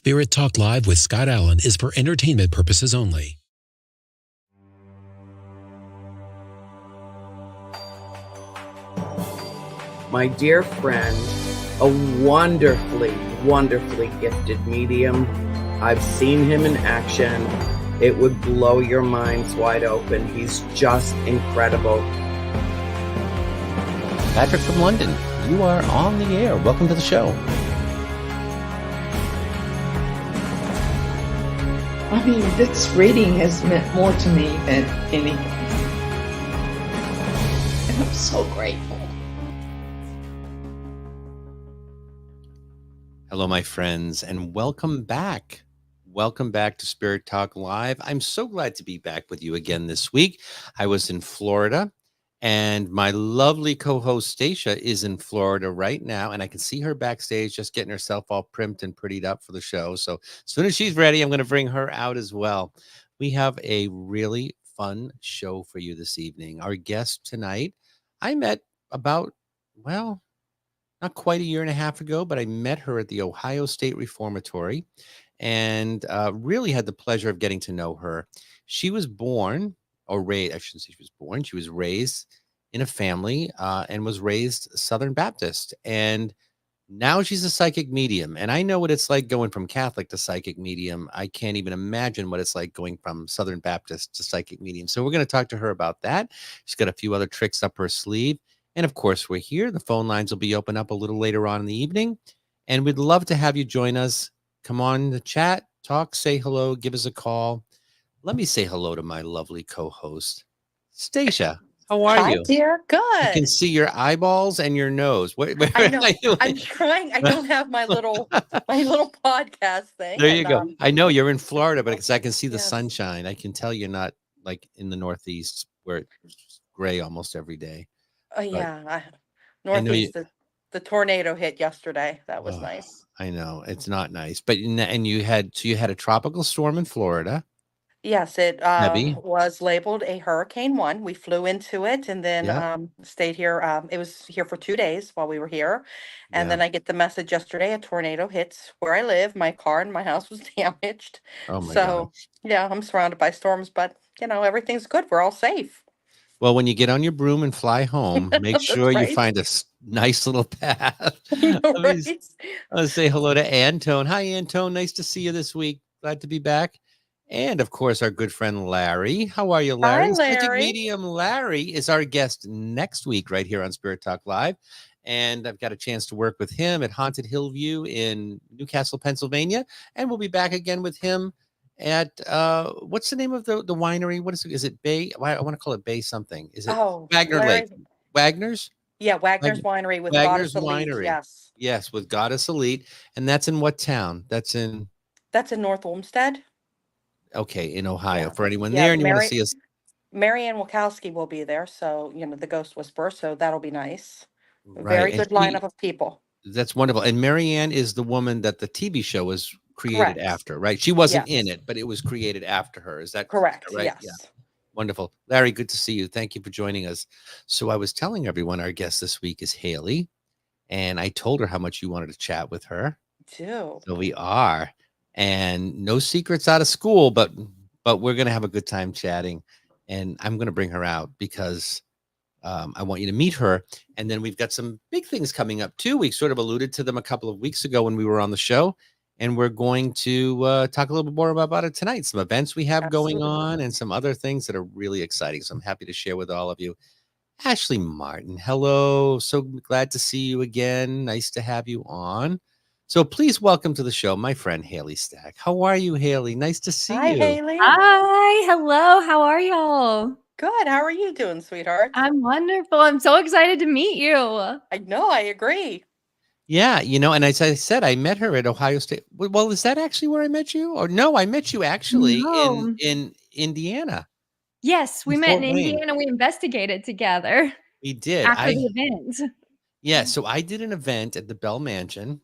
Spirit Talk Live with Scott Allen is for entertainment purposes only. My dear friend, a wonderfully, wonderfully gifted medium. I've seen him in action. It would blow your minds wide open. He's just incredible. Patrick from London, you are on the air. Welcome to the show. I mean, this reading has meant more to me than anything. And I'm so grateful. Hello, my friends, and welcome back. Welcome back to Spirit Talk Live. I'm so glad to be back with you again this week. I was in Florida, and my lovely co-host Stacia is in Florida right now, and I can see her backstage just getting herself all primed and prettied up for the show. So as soon as she's ready, I'm going to bring her out as well. We have a really fun show for you this evening. Our guest tonight, I met about, well, not quite a year and a half ago, but I met her at the Ohio State Reformatory and really had the pleasure of getting to know her. She was born, or raised, I shouldn't say she was born, she was raised in a family and was raised Southern Baptist. And now she's a psychic medium. And I know what it's like going from Catholic to psychic medium. I can't even imagine what it's like going from Southern Baptist to psychic medium. So we're going to talk to her about that. She's got a few other tricks up her sleeve. And of course, we're here. The phone lines will be open up a little later on in the evening. And we'd love to have you join us. Come on the chat, talk, say hello, give us a call. Let me say hello to my lovely co-host, Stacia. How are Hi, you? dear. Good. I can see your eyeballs and your nose. Where I know. I'm trying. I don't have my little podcast thing. There you go. I know you're in Florida, but because I can see the Yes. sunshine, I can tell you're not like in the Northeast where it's gray almost every day. Yeah. I know Northeast, the tornado hit yesterday. That was nice. I know it's not nice, but you had a tropical storm in Florida. Yes, it Heavy. was labeled a Hurricane 1. We flew into it and then Yeah. stayed here. It was here for 2 days while we were here. And then I get the message yesterday, a tornado hits where I live. My car and my house was damaged. Oh my So, yeah, I'm surrounded by storms, but everything's good. We're all safe. Well, when you get on your broom and fly home, make That's sure you right. find a nice little path. Right? I'll say hello to Antone. Hi, Antone. Nice to see you this week. Glad to be back. And of course, our good friend Larry. How are you, Larry? Hi, Larry. Psychic medium Larry is our guest next week right here on Spirit Talk Live. And I've got a chance to work with him at Haunted Hillview in Newcastle, Pennsylvania. And we'll be back again with him at what's the name of the winery? What is it? Bay? I want to call it Bay something. Is it Wagner Lake? Wagner's? Yeah, Wagner's Winery with Wagner's Goddess Elite. Winery. Yes, with Goddess Elite. And that's in what town? That's in North Olmsted. Okay, in Ohio. Yeah. For anyone there and you want to see us. Marianne Wilkowski will be there, so the Ghost Whisperer, so that'll be nice. Right. Very good lineup of people. That's wonderful. And Marianne is the woman that the TV show was created Correct. after, right? She wasn't in it, but it was created after her. Is that correct? Right? Yes. Yeah. Wonderful. Larry, good to see you. Thank you for joining us. So I was telling everyone our guest this week is Haley, and I told her how much you wanted to chat with her. Do. So we are. And no secrets out of school, but we're going to have a good time chatting. And I'm going to bring her out because I want you to meet her. And then we've got some big things coming up too. We sort of alluded to them a couple of weeks ago when we were on the show. And we're going to talk a little bit more about it tonight. Some events we have going on and some other things that are really exciting. So I'm happy to share with all of you. Ashley Martin, hello. So glad to see you again. Nice to have you on. So please welcome to the show, my friend, Haley Staack. How are you, Haley? Nice to see you. Hi, Haley. Hi. Hello. How are y'all? Good. How are you doing, sweetheart? I'm wonderful. I'm so excited to meet you. I know. I agree. Yeah, and as I said, I met her at Ohio State. Well, is that actually where I met you? Or no, I met you actually in Indiana. Yes, we met in Indiana. We investigated together. We did. After the event. Yeah, so I did an event at the Bell Mansion.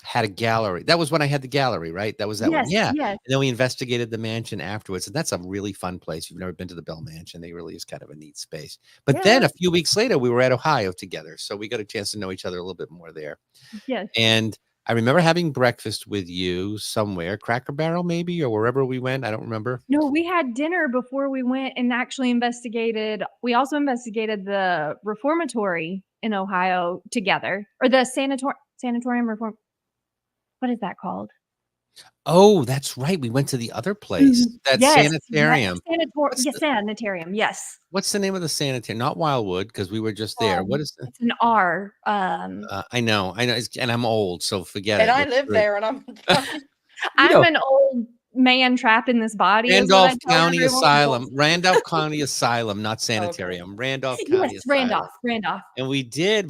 Had a gallery. That was when I had the gallery, right? That was that one. Yeah. Yes. And then we investigated the mansion afterwards. And that's a really fun place. If you've never been to the Bell Mansion, they really is kind of a neat space. But then a few weeks later, we were at Ohio together. So we got a chance to know each other a little bit more there. Yes. And I remember having breakfast with you somewhere, Cracker Barrel maybe, or wherever we went. I don't remember. No, we had dinner before we went and actually investigated. We also investigated the reformatory in Ohio together, or the sanatorium reform. What is that called? Oh, that's right. We went to the other place, that Yes, sanitarium. sanitarium. Yes. What's the name of the sanitarium? Not Wildwood, because we were just there. What is the It's an R. I know, and I'm old, so forget And it. I Let's live do it. there, and I'm I'm an old man trapped in this body, is what I Randolph tell County everyone. Asylum. Randolph County Asylum, not okay. sanitarium. Randolph Yes, County Asylum. Randolph. And we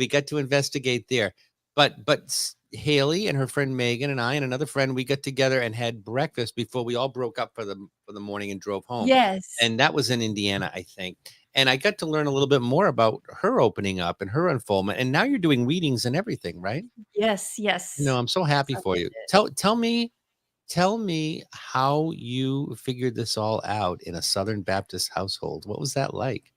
got to investigate there. But Haley and her friend Megan and I and another friend, we got together and had breakfast before we all broke up for the morning and drove home. Yes. And that was in Indiana, I think. And I got to learn a little bit more about her opening up and her unfoldment. And now you're doing readings and everything, right? Yes. No, I'm so happy for you. Tell me how you figured this all out in a Southern Baptist household. What was that like?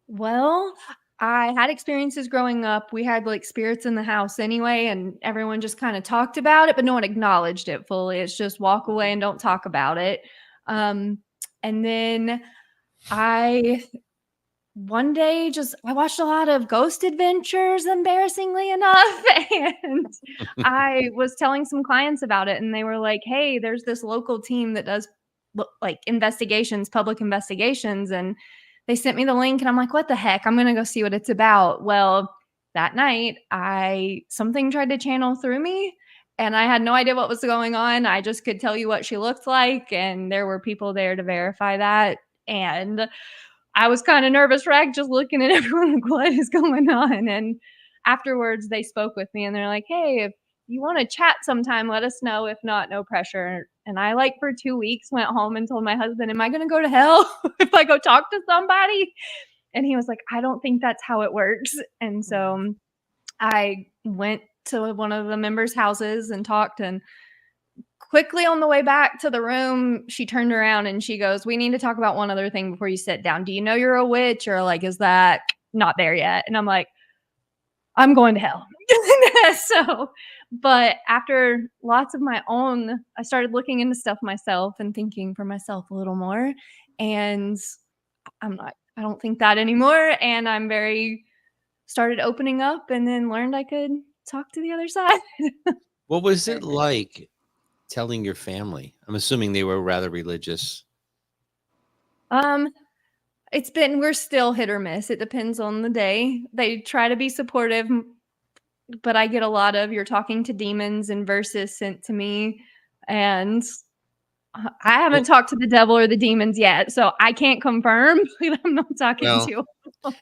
Well, I had experiences growing up. We had like spirits in the house anyway, and everyone just kind of talked about it, but no one acknowledged it fully. It's just walk away and don't talk about it. And then I one day I watched a lot of Ghost Adventures, embarrassingly enough, and I was telling some clients about it, and they were like, "Hey, there's this local team that does like investigations, public investigations," and they sent me the link, and I'm like, "What the heck? I'm gonna go see what it's about." Well, that night, something tried to channel through me, and I had no idea what was going on. I just could tell you what she looked like, and there were people there to verify that, and I was kind of nervous wreck just looking at everyone like, what is going on? And afterwards they spoke with me and they're like, hey, if you want to chat sometime, let us know. If not, no pressure. And I like for 2 weeks went home and told my husband, am I going to go to hell if I go talk to somebody? And he was like, I don't think that's how it works. And so I went to one of the members' houses and talked, and quickly on the way back to the room, she turned around and she goes, we need to talk about one other thing before you sit down. Do you know you're a witch? Or like, is that not there yet? And I'm like, I'm going to hell. But after lots of my own, I started looking into stuff myself and thinking for myself a little more. And I don't think that anymore. And started opening up, and then learned I could talk to the other side. What was it like telling your family? I'm assuming they were rather religious. We're still hit or miss. It depends on the day. They try to be supportive, but I get a lot of you're talking to demons and verses sent to me. And I haven't talked to the devil or the demons yet, so I can't confirm who I'm not talking to.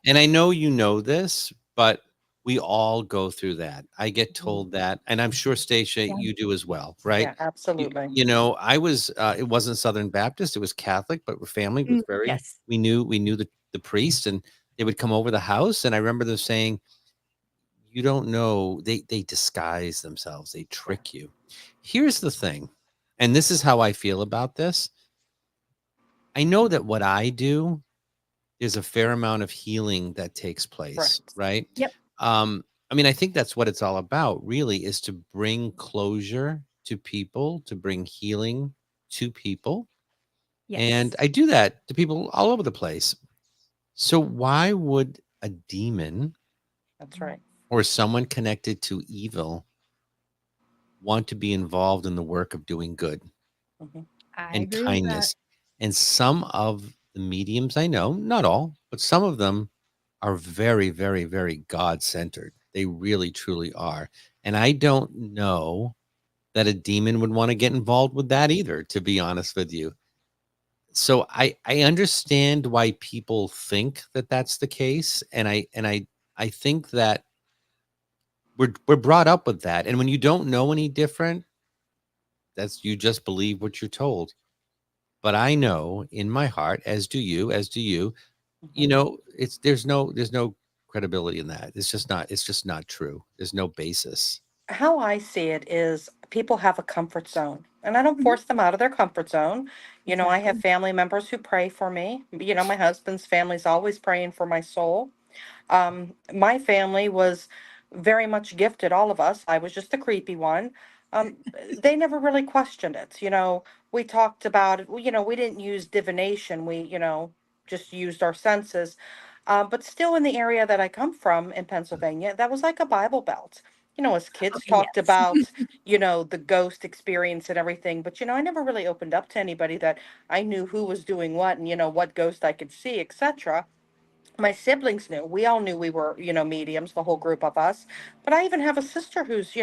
And I know you know this, but we all go through that. I get told that, and I'm sure, Stacia, you do as well, right? Yeah, absolutely. You know, I was. It wasn't Southern Baptist; it was Catholic, but family was very. Yes. We knew the priest, and they would come over the house, and I remember them saying, "You don't know. They disguise themselves. They trick you." Here's the thing, and this is how I feel about this. I know that what I do, there's a fair amount of healing that takes place, right? Yep. I mean, I think that's what it's all about, really, is to bring closure to people, to bring healing to people. Yes. And I do that to people all over the place. So why would a demon, that's right, or someone connected to evil want to be involved in the work of doing good and kindness? And some of the mediums I know, not all, but some of them are very, very, very God-centered. They really, truly are. And I don't know that a demon would want to get involved with that either, to be honest with you. So I understand why people think that that's the case. And I think that we're brought up with that. And when you don't know any different, you just believe what you're told. But I know in my heart, as do you, you know, there's no credibility in that. It's just not true. There's no basis. How I see it is people have a comfort zone, and I don't force them out of their comfort zone. You know, I have family members who pray for me. You know, my husband's family's always praying for my soul. My family was very much gifted, all of us. I was just the creepy one. Um, they never really questioned it. We talked about it. We didn't use divination. We, just used our senses. But still, in the area that I come from in Pennsylvania, that was like a Bible Belt. As kids talked Yes. about, the ghost experience and everything. But, I never really opened up to anybody that I knew who was doing what and, what ghost I could see, etc. My siblings knew. We all knew we were, mediums, the whole group of us. But I even have a sister who's,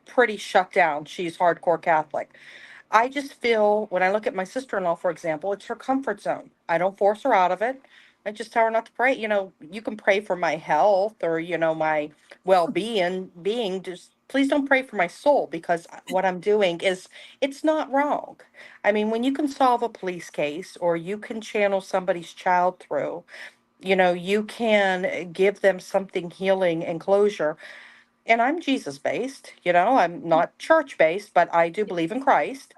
pretty shut down. She's hardcore Catholic. I just feel when I look at my sister-in-law, for example, it's her comfort zone. I don't force her out of it. I just tell her not to pray. You can pray for my health or, my well-being, just please don't pray for my soul, because what I'm doing is, it's not wrong. I mean, when you can solve a police case or you can channel somebody's child through, you can give them something healing and closure. And I'm Jesus based, I'm not church based, but I do believe in Christ.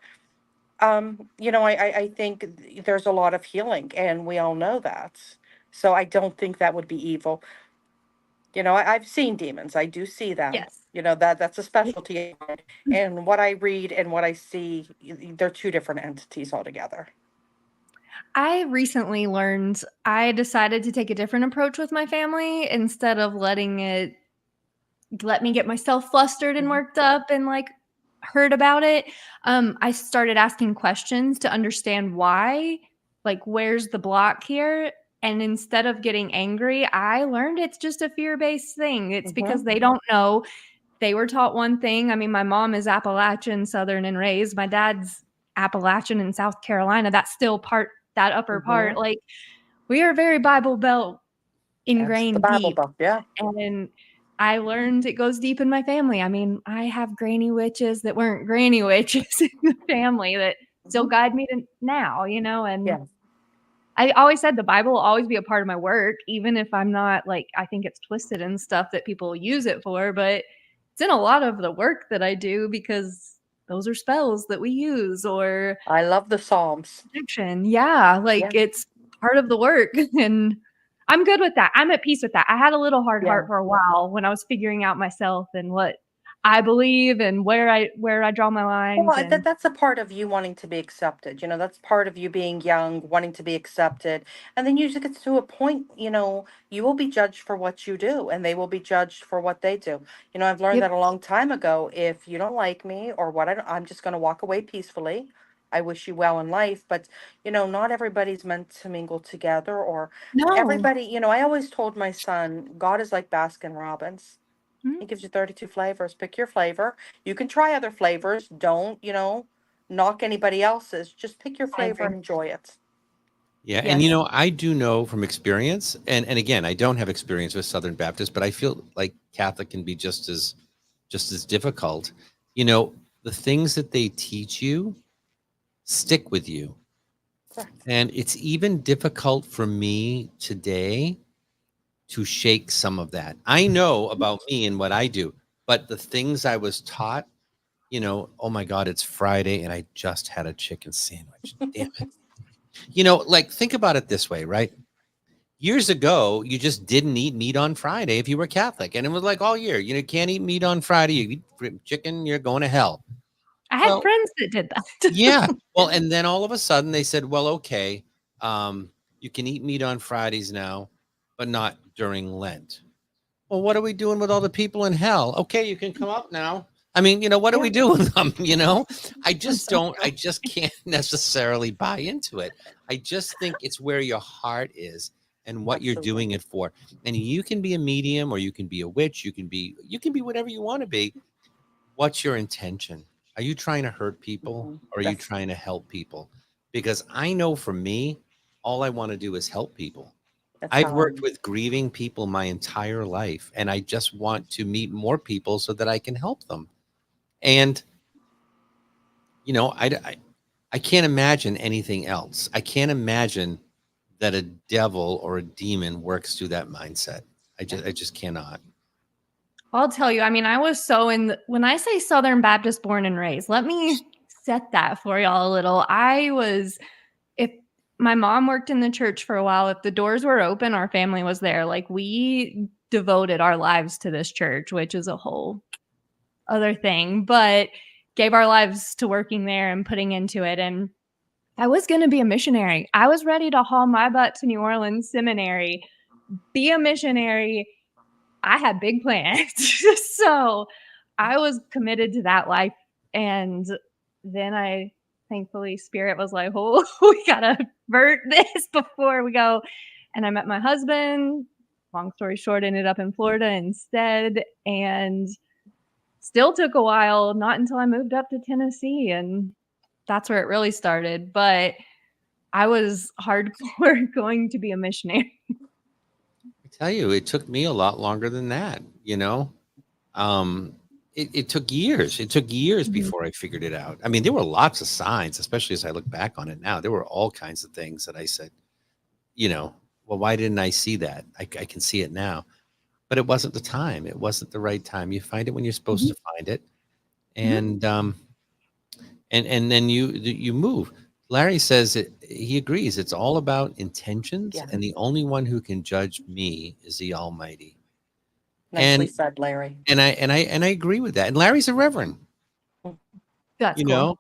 I think there's a lot of healing, and we all know that. So I don't think that would be evil. I've seen demons. I do see them. Yes. That's a specialty of mine. And what I read and what I see, they're two different entities altogether. I recently learned I decided to take a different approach with my family instead of letting it let me get myself flustered and worked up and like heard about it. I started asking questions to understand why, like, where's the block here? And instead of getting angry, I learned it's just a fear-based thing. It's because they don't know. They were taught one thing. I mean, my mom is Appalachian, Southern and raised. My dad's Appalachian in South Carolina. That's still that upper part. Like, we are very Bible Belt That's the ingrained Bible deep. book, yeah. And I learned it goes deep in my family. I mean, I have granny witches that weren't granny witches in the family that still guide me to now, and Yeah. I always said the Bible will always be a part of my work, even if I'm not like, I think it's twisted and stuff that people use it for, but it's in a lot of the work that I do because those are spells that we use or I love the Psalms. protection. Yeah, like it's part of the work and I'm good with that. I'm at peace with that. I had a little hard heart for a while when I was figuring out myself and what I believe and where I draw my lines. Well, And that's a part of you wanting to be accepted. That's part of you being young, wanting to be accepted. And then usually gets to a point, you will be judged for what you do and they will be judged for what they do. I've learned Yep. that a long time ago. If you don't like me or what I'm just going to walk away peacefully. I wish you well in life, but not everybody's meant to mingle together or No. everybody, I always told my son, God is like Baskin Robbins. He gives you 32 flavors. Pick your flavor. You can try other flavors. Don't, knock anybody else's. Just pick your I flavor and agree. enjoy it. Yeah, Yes. and I do know from experience, and again, I don't have experience with Southern Baptist, but I feel like Catholic can be just as difficult. The things that they teach you stick with you. Correct. And it's even difficult for me today to shake some of that. I know about me and what I do, but the things I was taught, oh my God, it's Friday and I just had a chicken sandwich. Damn it. Like think about it this way, right? Years ago, you just didn't eat meat on Friday if you were Catholic. And it was like all year, you can't eat meat on Friday. You eat chicken, you're going to hell. I had friends that did that. Yeah. Well, and then all of a sudden they said, well, okay, you can eat meat on Fridays now, but not during Lent. Well, what are we doing with all the people in hell? Okay, you can come up now. I mean, what are we doing with them? I just can't necessarily buy into it. I just think it's where your heart is and what you're doing it for. And you can be a medium or you can be a witch. You can be whatever you want to be. What's your intention? Are you trying to hurt people or are you trying to help people? Because I know for me, all I want to do is help people. I've worked with grieving people my entire life, and I just want to meet more people so that I can help them. And, I can't imagine anything else. I can't imagine that a devil or a demon works through that mindset. I just cannot. I'll tell you, I mean, I was so when I say Southern Baptist born and raised, let me set that for y'all a little. If my mom worked in the church for a while, if the doors were open, our family was there. Like we devoted our lives to this church, which is a whole other thing, but gave our lives to working there and putting into it. And I was going to be a missionary. I was ready to haul my butt to New Orleans Seminary, be a missionary. I had big plans. So I was committed to that life. And then thankfully, Spirit was like, oh, we got to vert this before we go. And I met my husband. Long story short, ended up in Florida instead. And still took a while, not until I moved up to Tennessee. And that's where it really started. But I was hardcore going to be a missionary. I tell you, it took me a lot longer than that, it took years. It took years before I figured it out. I mean, there were lots of signs, especially as I look back on it now. There were all kinds of things that I said, well, why didn't I see that? I can see it now. But it wasn't the time. It wasn't the right time. You find it when you're supposed to find it. And and then you move. Larry says he agrees. It's all about intentions, and the only one who can judge me is the Almighty. Nicely said, Larry. And I agree with that. And Larry's a reverend. That's cool.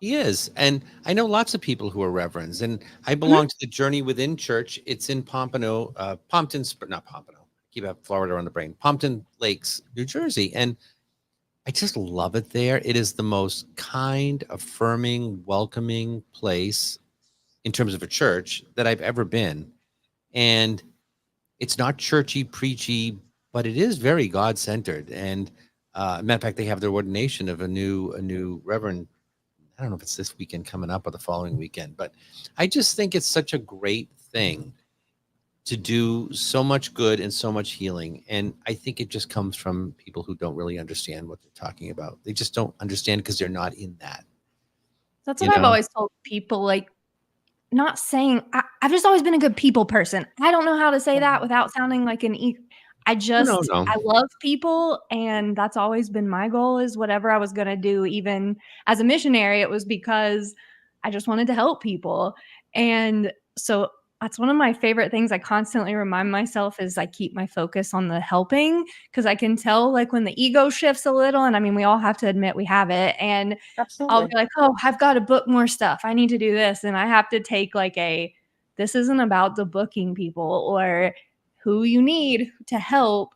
He is. And I know lots of people who are reverends. And I belong to the Journey Within Church. It's in Pompano, not Pompano. Keep up Florida on the brain. Pompton Lakes, New Jersey. And I just love it there. It is the most kind, affirming, welcoming place in terms of a church that I've ever been. And it's not churchy, preachy, but it is very God-centered. And matter of fact, they have their ordination of a new reverend. I don't know if it's this weekend coming up or the following weekend, but I just think it's such a great thing to do so much good and so much healing. And I think it just comes from people who don't really understand what they're talking about. They just don't understand because they're not in that. That's what I've always told people, like, not saying, I've just always been a good people person. I don't know how to say that without sounding like an I love people, and that's always been my goal, is whatever I was going to do. Even as a missionary, it was because I just wanted to help people. And so that's one of my favorite things I constantly remind myself, is I keep my focus on the helping, because I can tell, like, when the ego shifts a little, and I mean, we all have to admit we have it. And I'll be like, oh, I've got to book more stuff. I need to do this. And I have to take like this isn't about the booking people or who you need to help.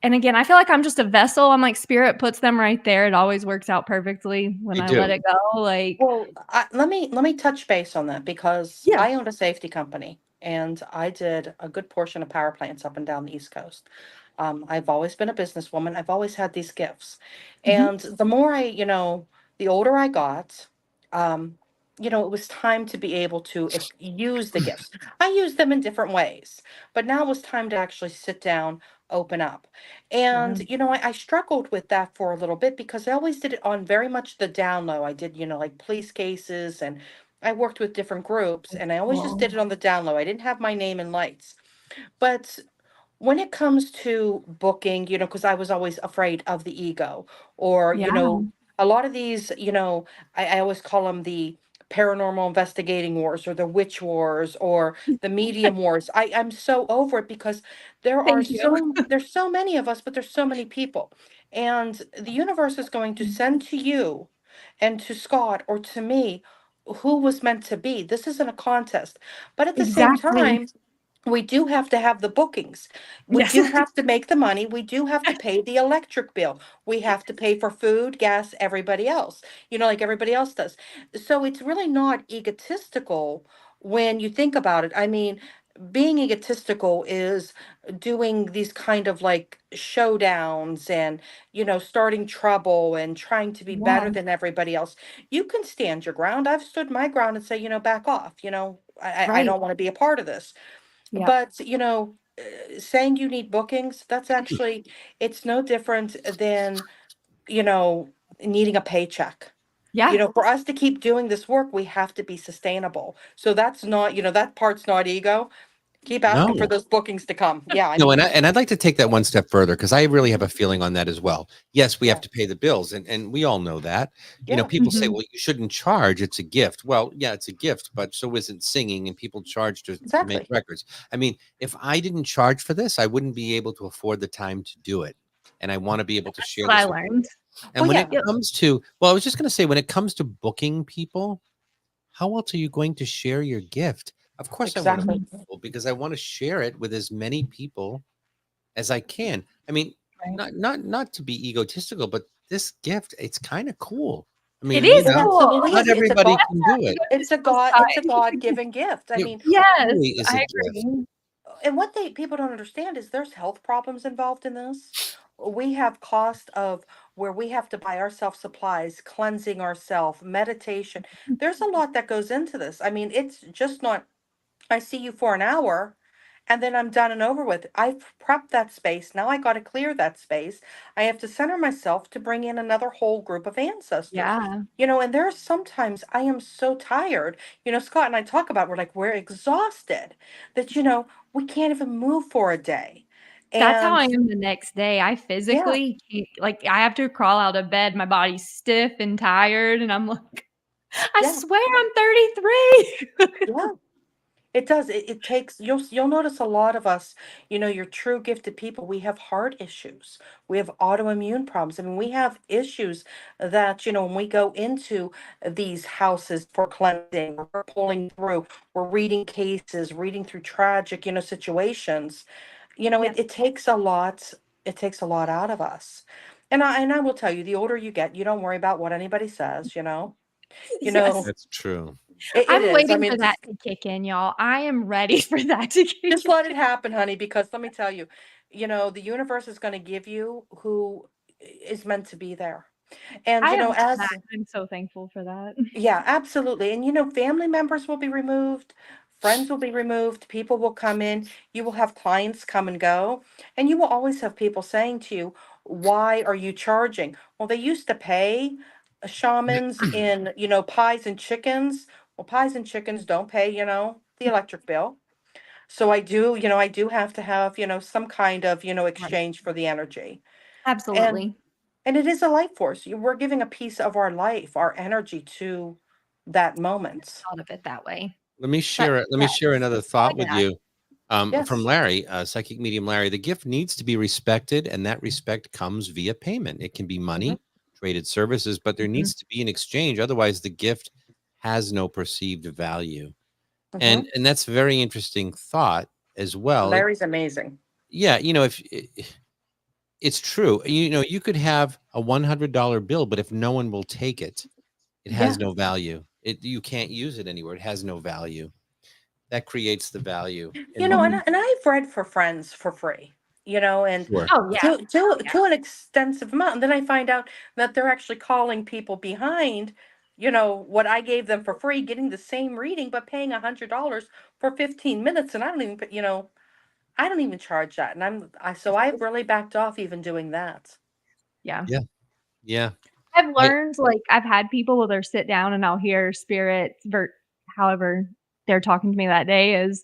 And again, I feel like I'm just a vessel. I'm like, Spirit puts them right there. It always works out perfectly when I let it go. Like, well, let me touch base on that, because I owned a safety company, and I did a good portion of power plants up and down the East Coast. I've always been a businesswoman. I've always had these gifts, and the more the older I got, it was time to be able to use the gifts. I use them in different ways, but now it was time to actually sit down, open up. And, I struggled with that for a little bit, because I always did it on very much the down low. I did, like police cases, and I worked with different groups, and I always just did it on the down low. I didn't have my name in lights. But when it comes to booking, because I was always afraid of the ego, or, a lot of these, I always call them the paranormal investigating wars, or the witch wars, or the medium wars. I'm so over it, because there's so many of us, but there's so many people. And the universe is going to send to you and to Scott or to me who was meant to be. This isn't a contest. But at the same time, we do have to have the bookings. We do have to make the money. We do have to pay the electric bill. We have to pay for food, gas, everybody else, like everybody else does. So it's really not egotistical when you think about it. I mean, being egotistical is doing these kind of like showdowns and, starting trouble and trying to be better than everybody else. You can stand your ground. I've stood my ground and say, back off, I don't want to be a part of this. But, saying you need bookings, that's actually, it's no different than, needing a paycheck. For us to keep doing this work, we have to be sustainable. So that's not, that part's not ego. Keep asking for No. those bookings to come. Yeah, I No, mean, and I'd like to take that one step further because I really have a feeling on that as well. Yes, we have yeah, to pay the bills, and we all know that. yeah, People say, Mhm. "Well, you shouldn't charge. It's a gift." Well, yeah, it's a gift, but so isn't singing, and people charge to make exactly. records. I mean, if I didn't charge for this, I wouldn't be able to afford the time to do it, and I want to be able to share What I this with learned. people. And Well, when it yeah, Yep. comes to, well, I was just going to say, when it comes to booking people, how else are you going to share your gift? Of course, I want to book exactly. Mhm. people because I want to share it with as many people as I can. I mean, Right. not to be egotistical, but this gift, it's kind of cool. I It mean, is It cool. absolutely not is. everybody That's can why I do have to it. go to It's a people's God. It's a side. God-given gift. I It mean, Yes, truly is a I gift. agree. and what they people don't understand is there's health problems involved in this. We have cost of where we have to buy ourselves supplies, cleansing ourselves, meditation. There's a lot that goes into this. I mean, it's just not I see you for an hour and then I'm done and over with. I've prepped that space. Now I got to clear that space. I have to center myself to bring in another whole group of ancestors. Yeah. And there are sometimes I am so tired. Scott and I talk about we're exhausted that, we can't even move for a day. That's how And I am the next day. I yeah, physically can't like, I have to crawl out of bed, my body's stiff and tired, and I'm like, I yeah, swear I'm 33. yeah. It does. It takes you'll notice a lot of us, your true gifted people, we have heart issues. We have autoimmune problems. I mean, we have issues that, when we go into these houses for cleansing, we're pulling through, we're reading cases, reading through tragic, situations. Yes. It takes a lot, it takes a lot out of us. And I will tell you, the older you get, you don't worry about what anybody says. You Yes. know, That's true. it I'm is. I waiting for mean, that to kick in, y'all. I am ready for that to kick just let in. it happen, honey, because let me tell you, the universe is going to give you who is meant to be there. And, I have that. as I'm so thankful for that. yeah, absolutely. And family members will be removed, friends will be removed, people will come in, you will have clients come and go, and you will always have people saying to you, "Why are you charging?" Well, they used to pay shamans in, pies and chickens. Well, pies and chickens don't pay, the electric bill. So I do have to have, some kind of, Right. exchange for the energy. And Absolutely. and it is a life force. We're giving a piece of our life, our energy to that moment. Thought of it that way. Let me But share it. Let me yes, share another I thought like with that. you. From Yes. Larry, psychic medium Larry. The gift needs to be respected, and that respect comes via payment. It can be Mhm, money, traded services, but there mhm. needs to be an exchange. Otherwise, the gift has no perceived value. Hmm. And that's a very interesting thought as well. Larry's amazing. Yeah, if it's true, you could have a $100 bill, but if no one will take it, it has Yeah. no value. You can't use it anywhere. It has no value. That creates the value in money. And, Mhm. I- and I've read for friends for free, and Sure. Oh, yeah. to Oh, yeah. to an extensive amount. And then I find out that they're actually calling people behind, what I gave them for free, getting the same reading, but paying $100 for 15 minutes. And I don't even, I don't even charge that. And so I've really backed off even doing that. Yeah. Yeah. Yeah. I've I learned, like, I've had people where they'll sit down and I'll hear spirit however they're talking to me that day is,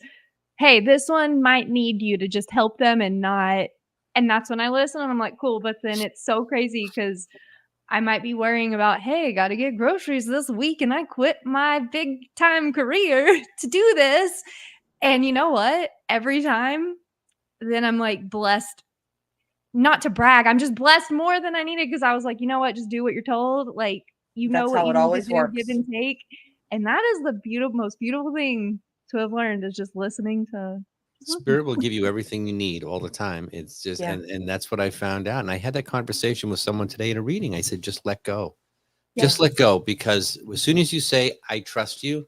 "Hey, this one might need you to just help them and not," and that's when I listen and I'm like, "Cool," but then it's so crazy because I might be worrying about, "Hey, gotta get groceries this week and I quit my big time career to do this," and you know what? Every time, then I'm, like, blessed not to brag, I'm just blessed more than I needed because I was like, "You know what? Just do what you're told, like, you know That's what how you it need to always do, give works. and take," and that is the most beautiful thing to have learned is just listening to Spirit will give you everything you need all the time. It's just Yeah. and that's what I found out. And I had that conversation with someone today in a reading. I said, just let go. Yeah. Just let go because as soon as you say, I trust you,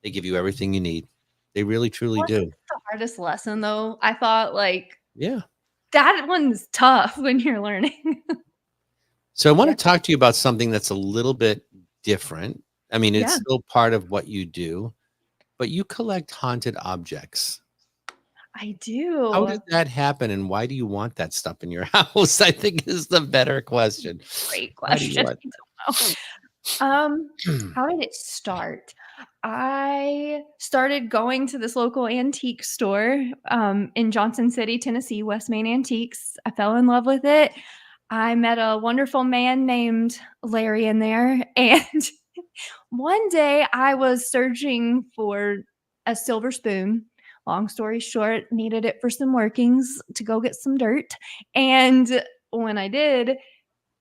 they give you everything you need. They really truly Well, I think do. that's the hardest lesson, though. I thought, like, Yeah. that one's tough when you're learning. So I want to Yeah. talk to you about something that's a little bit different. I mean, it's Yeah, still part of what you do, but you collect haunted objects. I How do. did that happen and why do you want that stuff in your house? I think is the better question. Great Why do you question. want I don't know. Um, that? how did it start? I started going to this local antique store in Johnson City, Tennessee, West Main Antiques. I fell in love with it. I met a wonderful man named Larry in there. And one day I was searching for a silver spoon. Long story short, needed it for some workings to go get some dirt. And when I did,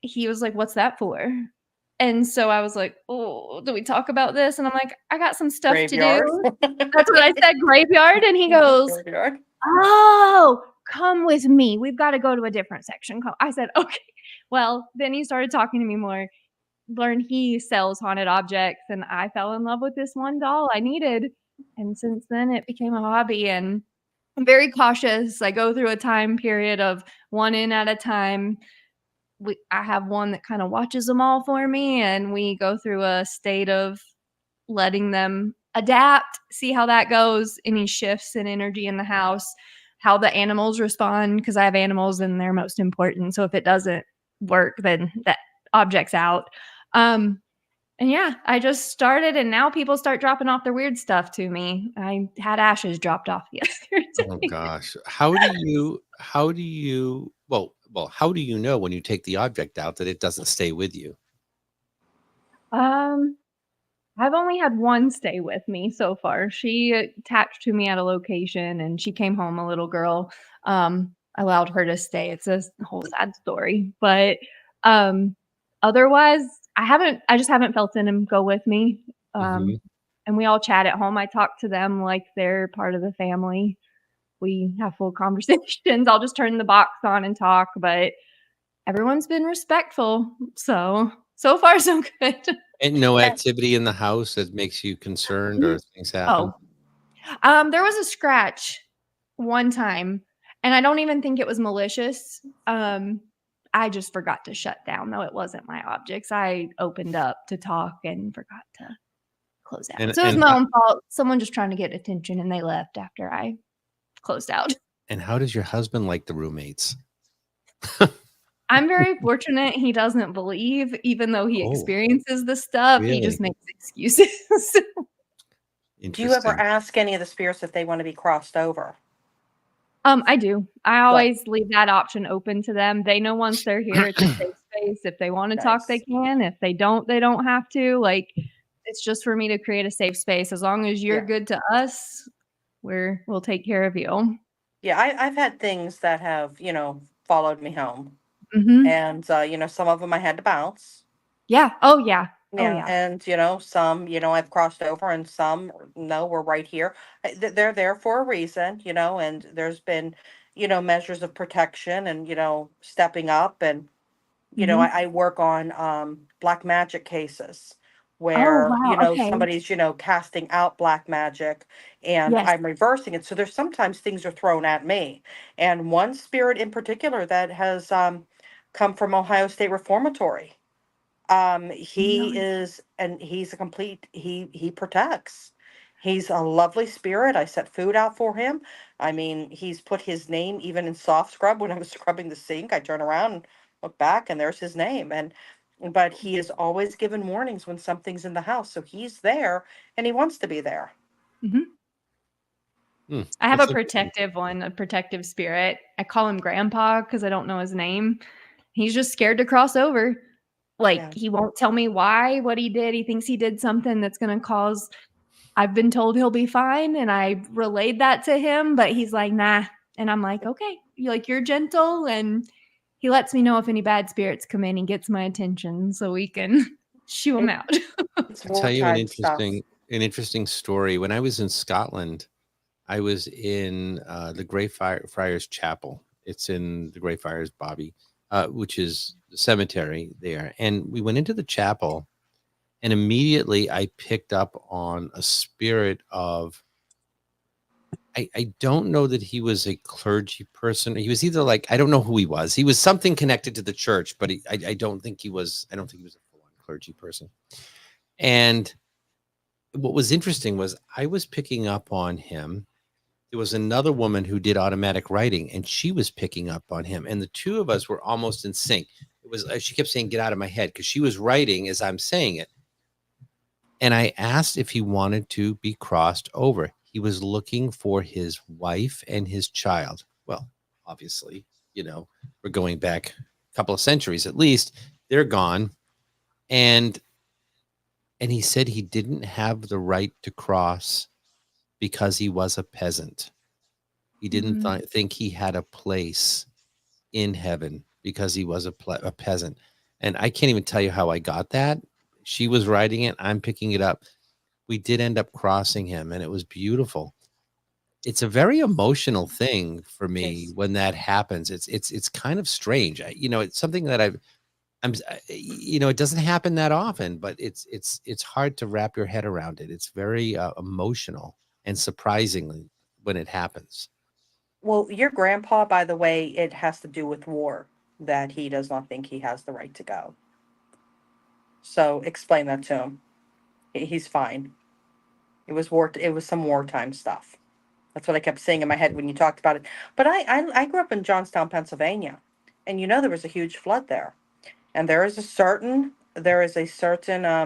he was like, "What's that for?" And so I was like, "Oh, do we talk about this?" And I'm like, "I got some stuff to Graveyard. do." That's what I said, graveyard. And he goes, Graveyard. "Oh, come with me. We've got to go to a different section." I said, "Okay." Well, then he started talking to me more. Learned he sells haunted objects, and I fell in love with this one doll I needed. And since then, it became a hobby. And I'm very cautious. I go through a time period of one in at a time. I have one that kind of watches them all for me, and we go through a state of letting them adapt, see how that goes, any shifts in energy in the house, how the animals respond, because I have animals and they're most important. So if it doesn't work, then that object's out. And yeah, I just started, and now people start dropping off their weird stuff to me. I had ashes dropped off the other Oh day. gosh. How do you how do you know when you take the object out that it doesn't stay with you? Um, I've only had one stay with me so far. She attached to me at a location, and she came home, a little girl. I allowed her to stay. It's a whole sad story, but otherwise, I just haven't felt him go with me. Mhm. And we all chat at home. I talk to them like they're part of the family. We have full conversations. I'll just turn the box on and talk, but everyone's been respectful. So far so good. And no activity in the house that makes you concerned or things happen? There was a scratch one time, and I don't even think it was malicious. I just forgot to shut down, though it wasn't my objects. I opened up to talk and forgot to close out. And So it was and my ho own fault. Someone just trying to get attention, and they left after I closed out. and how does your husband like the roommates? I'm very fortunate he doesn't believe, even though he Oh, experiences the stuff, he really? just makes excuses. Do you ever Interesting. ask any of the spirits if they want to be crossed over? I do. I always leave that option open to them. They know once they're here, it's a safe space. If they want to talk, they Nice. can. If they don't have to. Like, it's just for me to create a safe space. As long as you're Yeah. good to us, we'll take care of you. Yeah, I've had things that have, followed me home. Mhm. And, some of them I had to bounce. Yeah. Oh, yeah. Oh, Yeah. yeah. And, some, I've crossed over, and some, no, we're right here. They're there for a reason, and there's been, measures of protection and, stepping up. And, Mhm. I work on black magic cases Oh, where, wow. Okay. somebody's, casting out black magic, and Yes. I'm reversing it. So there's sometimes things are thrown at me. And one spirit in particular that has come from Ohio State Reformatory. He Really? is, and he's a complete, he protects. He's a lovely spirit. I set food out for him. I mean, he's put his name even in soft scrub. When I was scrubbing the sink, I turn around and look back, and there's his name. But he is always given warnings when something's in the house. So he's there, and he wants to be there. Mhm. Hmm, I have that's a interesting. protective one, a protective spirit. I call him Grandpa because I don't know his name. He's just scared to cross over. Like, Yeah. he won't tell me why, what he did. He thinks he did something that's going to cause. I've been told he'll be fine, and I relayed that to him, but he's like, nah. And I'm like, okay, you're gentle, and he lets me know if any bad spirits come in. He gets my attention so we can shoo him It, out. it's I'll tell you an wartime stuff. interesting story. When I was in Scotland, I was in the Greyfriars Chapel. It's in the Greyfriars Bobby, which is the cemetery there. And we went into the chapel, and immediately I picked up on a spirit of, I don't know that he was a clergy person. He was either like, I don't know who he was. He was something connected to the church, but I don't think he was a full-on clergy person. And what was interesting was I was picking up on him. There was another woman who did automatic writing, and she was picking up on him. And the two of us were almost in sync. It was, she kept saying, "Get out of my head," because she was writing as I'm saying it. And I asked if he wanted to be crossed over. He was looking for his wife and his child. Well, obviously, we're going back a couple of centuries at least. They're gone. And he said he didn't have the right to cross because he was a peasant. He didn't think he had a place in heaven because he was a peasant. And I can't even tell you how I got that. She was writing it. I'm picking it up. We did end up crossing him, and it was beautiful. It's a very emotional thing for me Yes. when that happens. It's kind of strange. It's something that it doesn't happen that often, but it's hard to wrap your head around it. It's very emotional and surprisingly when it happens. Well, your grandpa, by the way, it has to do with war, that he does not think he has the right to go. So explain that to him. He's fine. It was war. It was some wartime stuff. That's what I kept saying in my head when you talked about it. But I grew up in Johnstown, Pennsylvania, and there was a huge flood there, and there is a certain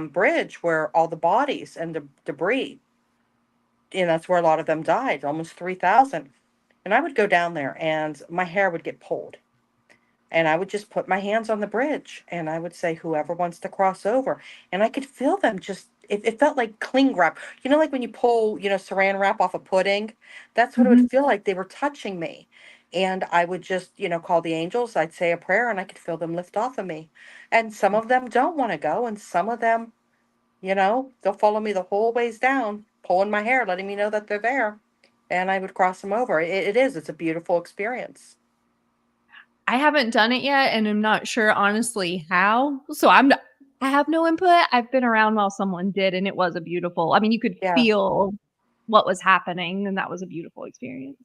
bridge where all the bodies and the debris, and that's where a lot of them died, almost 3,000. And I would go down there, and my hair would get pulled, and I would just put my hands on the bridge, and I would say, whoever wants to cross over. And I could feel them just, it felt like cling wrap. Like when you pull, saran wrap off a pudding? That's what it would Mhm. feel like. They were touching me. And I would just, call the angels. I'd say a prayer, and I could feel them lift off of me. And some of them don't want to go, and some of them, they'll follow me the whole ways down, pulling my hair, letting me know that they're there. And I would cross them over. It's a beautiful experience. I haven't done it yet, and I'm not sure honestly how. So I have no input. I've been around while someone did, and it was a beautiful. I mean, you could Yeah. feel what was happening, and that was a beautiful experience.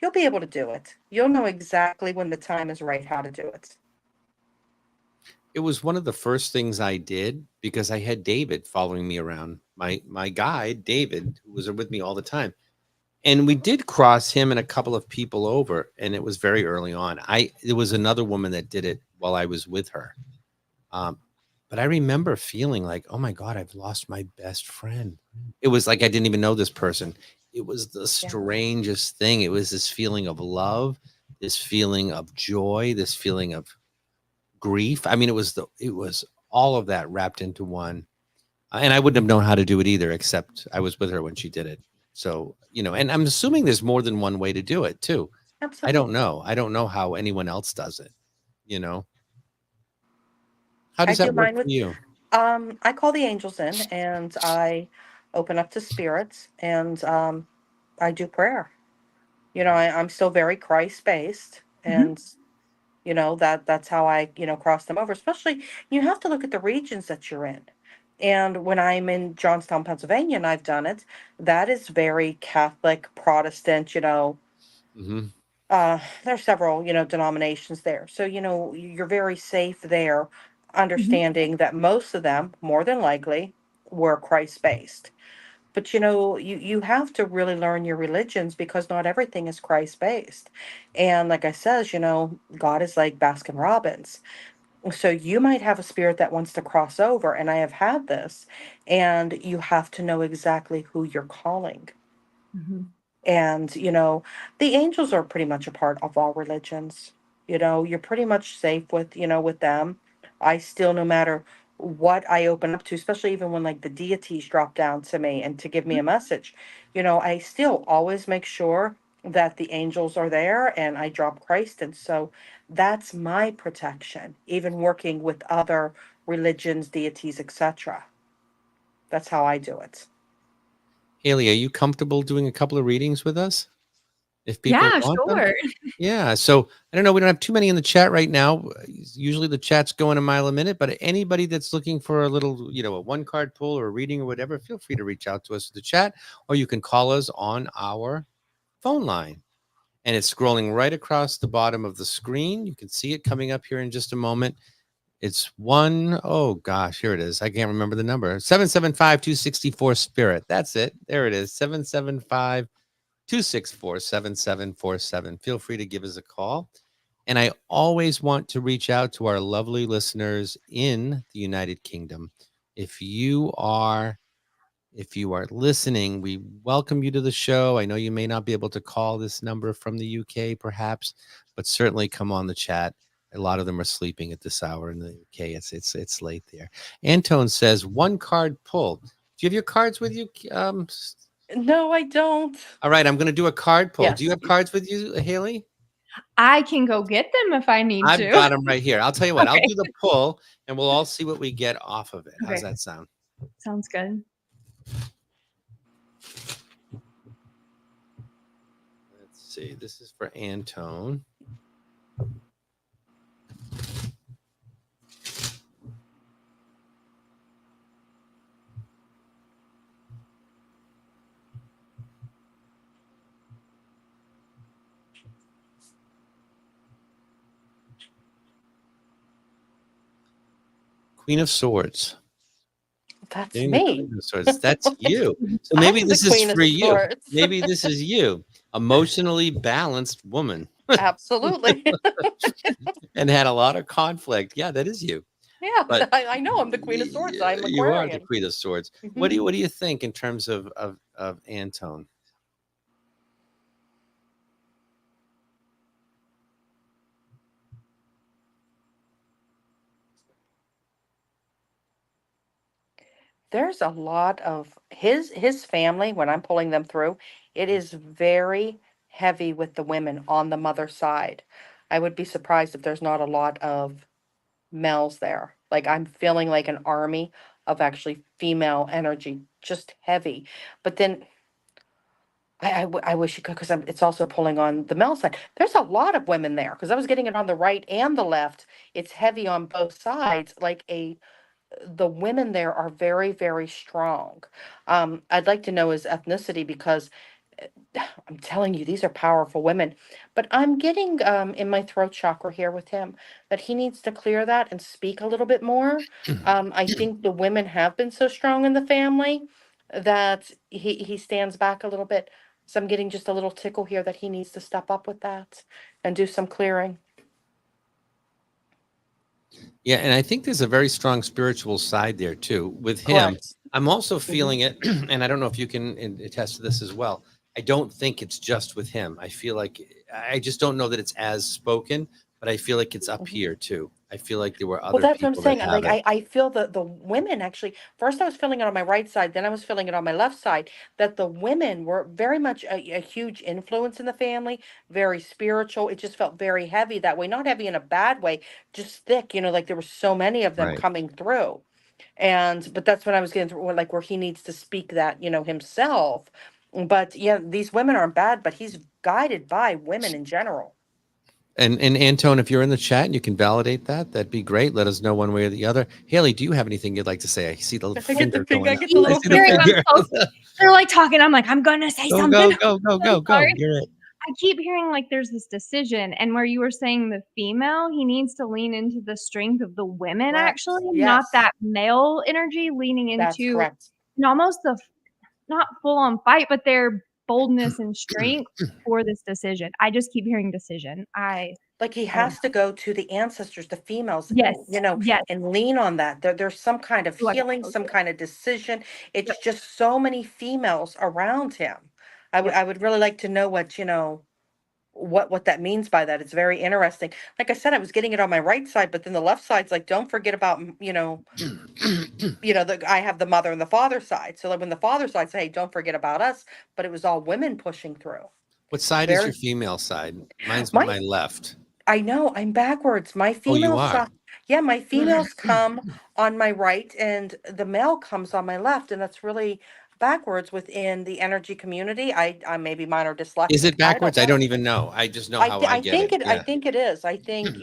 You'll be able to do it. You'll know exactly when the time is right how to do it. It was one of the first things I did because I had David following me around. My guide, David, who was with me all the time. And we did cross him and a couple of people over, and it was very early on. There was another woman that did it while I was with her. But I remember feeling like, oh my God, I've lost my best friend. It was like I didn't even know this person. It was the Yeah. strangest thing. It was this feeling of love, this feeling of joy, this feeling of grief. I mean, it was all of that wrapped into one. And I wouldn't have known how to do it either, except I was with her when she did it. So, and I'm assuming there's more than one way to do it too. I don't Absolutely. know. I don't know how anyone else does it, you know? How I does do that work mine for with you? I call the angels in, and I open up to spirits, and I do prayer. I'm still very Christ based, Mhm. and that's how I, cross them over. Especially, you have to look at the regions that you're in. And when I'm in Johnstown, Pennsylvania, and I've done it, that is very Catholic, Protestant, Hmm. there are several, denominations there. So, you're very safe there, Mhm. understanding that most of them, more than likely, were Christ based. But you have to really learn your religions, because not everything is Christ based. And like I says, God is like Baskin Robbins. So you might have a spirit that wants to cross over, and I have had this, and you have to know exactly who you're calling. Mhm. And, the angels are pretty much a part of all religions. You're pretty much safe with them. I still, no matter what I open up to, especially even when like the deities drop down to me and to give me a message, I still always make sure that the angels are there, and I drop Christ. And so that's my protection, even working with other religions, deities, etc. That's how I do it. Haley, are you comfortable doing a couple of readings with us if people Yeah, want them? sure. Yeah. So I don't know. We don't have too many in the chat right now. Usually the chat's going a mile a minute, but anybody that's looking for a little, a one card pull or a reading or whatever, feel free to reach out to us in the chat, or you can call us on our phone line. And it's scrolling right across the bottom of the screen. You can see it coming up here in just a moment. It's oh gosh, here it is. I can't remember the number. 775-264 Spirit. That's it. There it is. 775-264-7747. Feel free to give us a call. And I always want to reach out to our lovely listeners in the United Kingdom. If you are listening, we welcome you to the show. I know you may not be able to call this number from the UK, perhaps, but certainly come on the chat. A lot of them are sleeping at this hour in the UK. It's late there. Antone says 1 card pull. Do you have your cards with you? No, I don't. All right, I'm going to do a card pull. Yes. Do you have cards with you, Haley? I can go get them if I need I've to. got them right here. I'll tell you what. I'll Okay. do the pull, and we'll all see what we get off of it. How's Okay. that sound? Sounds good. Let's see. This is for Antone. Queen of Swords. That's Getting the me. Queen of Swords. That's you. So maybe I'm the this is Queen of for you. Swords. Maybe this is you. Emotionally balanced woman. Absolutely. And had a lot of conflict. Yeah, that is you. Yeah, But I know I'm the Queen of Swords. I'm you are the Aquarian. Queen of Swords. Mhm. What do you think in terms of Antone? There's a lot of his family when I'm pulling them through, it is very heavy with the women on the mother side. I would be surprised if there's not a lot of males there. Like I'm feeling like an army of actually female energy, just heavy. But then I wish you could because it's also pulling on the male side. There's a lot of women there because I was getting it on the right and the left. It's heavy on both sides, like the women there are very, very strong. I'd like to know his ethnicity because I'm telling you, these are powerful women. But I'm getting in my throat chakra here with him that he needs to clear that and speak a little bit more. I think the women have been so strong in the family that he stands back a little bit. So I'm getting just a little tickle here that he needs to step up with that and do some clearing. Yeah, and I think there's a very strong spiritual side there too with him. Correct. I'm also feeling it, and I don't know if you can attest to this as well. I don't think it's just with him. I feel like I just don't know that it's as spoken, but I feel like it's up Mhm. here too. I feel like there were Well, other that's what I'm people that saying. have Like it. I feel the women actually. First, I was feeling it on my right side, then I was feeling it on my left side. That the women were very much a huge influence in the family, very spiritual. It just felt very heavy that way. Not heavy in a bad way, just thick. Like there were so many of them Right. coming through. But that's when I was getting through, like where he needs to speak that himself. But yeah, these women aren't bad, but he's guided by women in general. And Antone, if you're in the chat and you can validate that, that'd be great. Let us know one way or the other. Haley, do you have anything you'd like to say? I see the little I get the finger finger. I going up. get the I little see the Hearing finger. finger. they're like talking. I'm like, I'm gonna say Go, something. go, go, go, go, go. Sorry. You're it. I keep hearing like there's this decision, and where you were saying the female, he needs to lean into the strength of the women, Correct. actually, not Yes, that male energy leaning that's into correct. almost not full on fight, but their boldness and strength for this decision. I just keep hearing decision. Like he I don't has to go to the ancestors, the females, Yes. Yes. and lean on that. There's some kind of Ooh, I got healing, those. some kind of decision. Yep. It's just so many females around him. I would really like to know what that means by that. It's very interesting. Like I said, I was getting it on my right side, but then the left side's like, don't forget about I have the mother and the father side. So like when the father side say, hey, don't forget about us, but it was all women pushing through. What side is Very your female side? Mine's my my left. I know I'm backwards. My Oh, you female are. side, yeah, my females come on my right and the male comes on my left, and that's really backwards within the energy community. I maybe mine are Is dyslexic. it I don't backwards? I know. don't even know. I just know how I I get think it. I Yeah. think it is. I think,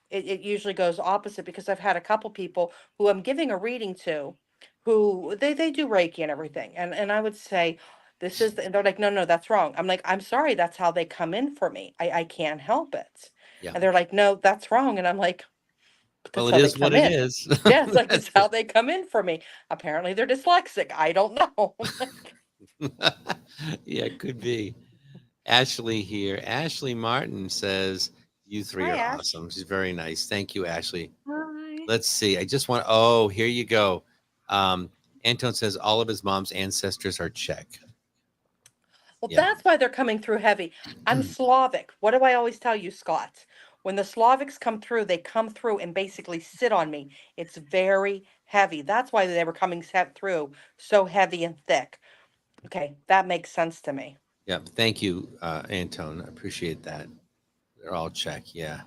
it usually goes opposite because I've had a couple people who I'm giving a reading to who they do Reiki and everything. And I would say, and they're like, no, that's wrong. I'm like, I'm sorry, that's how they come in for me. I can't help it. Yeah. And they're like, no, that's wrong. And I'm like, but Well, that's it how they is what come it in. is. Yeah, it's like That's it's how they come in for me. Apparently they're dyslexic. I don't know. it. Yeah, it could be. Ashley here. Ashley Martin says, you three Hi, are Ash. awesome. She's very nice. Thank you, Ashley. Hi. Let's see. I just want. Oh, here you go. Anton says all of his mom's ancestors are Czech. Well, Yeah. that's why they're coming through heavy. I'm Slavic. What do I always tell you, Scott? When the Slavics come through, they come through and basically sit on me. It's very heavy. That's why they were coming set through so heavy and thick. Okay, that makes sense to me. Yeah. Thank you, Anton. I appreciate that. They're all Czech. Yeah.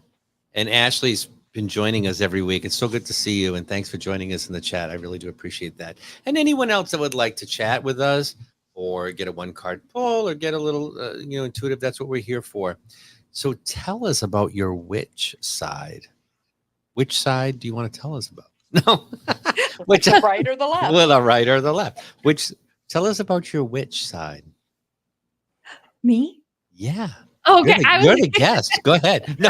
And Ashley's been joining us every week. It's so good to see you. And thanks for joining us in the chat. I really do appreciate that. And anyone else that would like to chat with us or get a one card pull or get a little, intuitive, that's what we're here for. So tell us about your witch side. Which side do you want to tell us about? No. Which The right or the left? Well, the right or the left. Tell us about your witch side. Me? Yeah. Okay, You're the guest. Go ahead. No.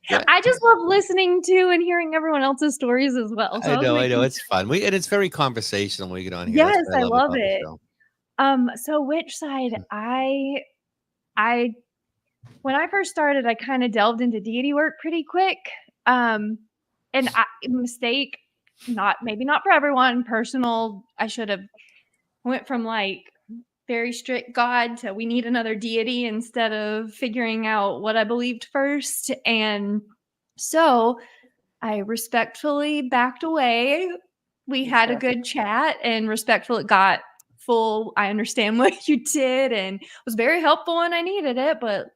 I just love listening to and hearing everyone else's stories as well. So I know. It's fun. And it's very conversational when we get on here. Yes, That's what I love about the it. show. So which side? I when I first started, I kind of delved into deity work pretty quick. Mistake, maybe not for everyone. Personal, I should have went from like very strict God to we need another deity instead of figuring out what I believed first. And so I respectfully backed away. We had a good chat and respectful. It got full. I understand what you did and was very helpful when I needed it, but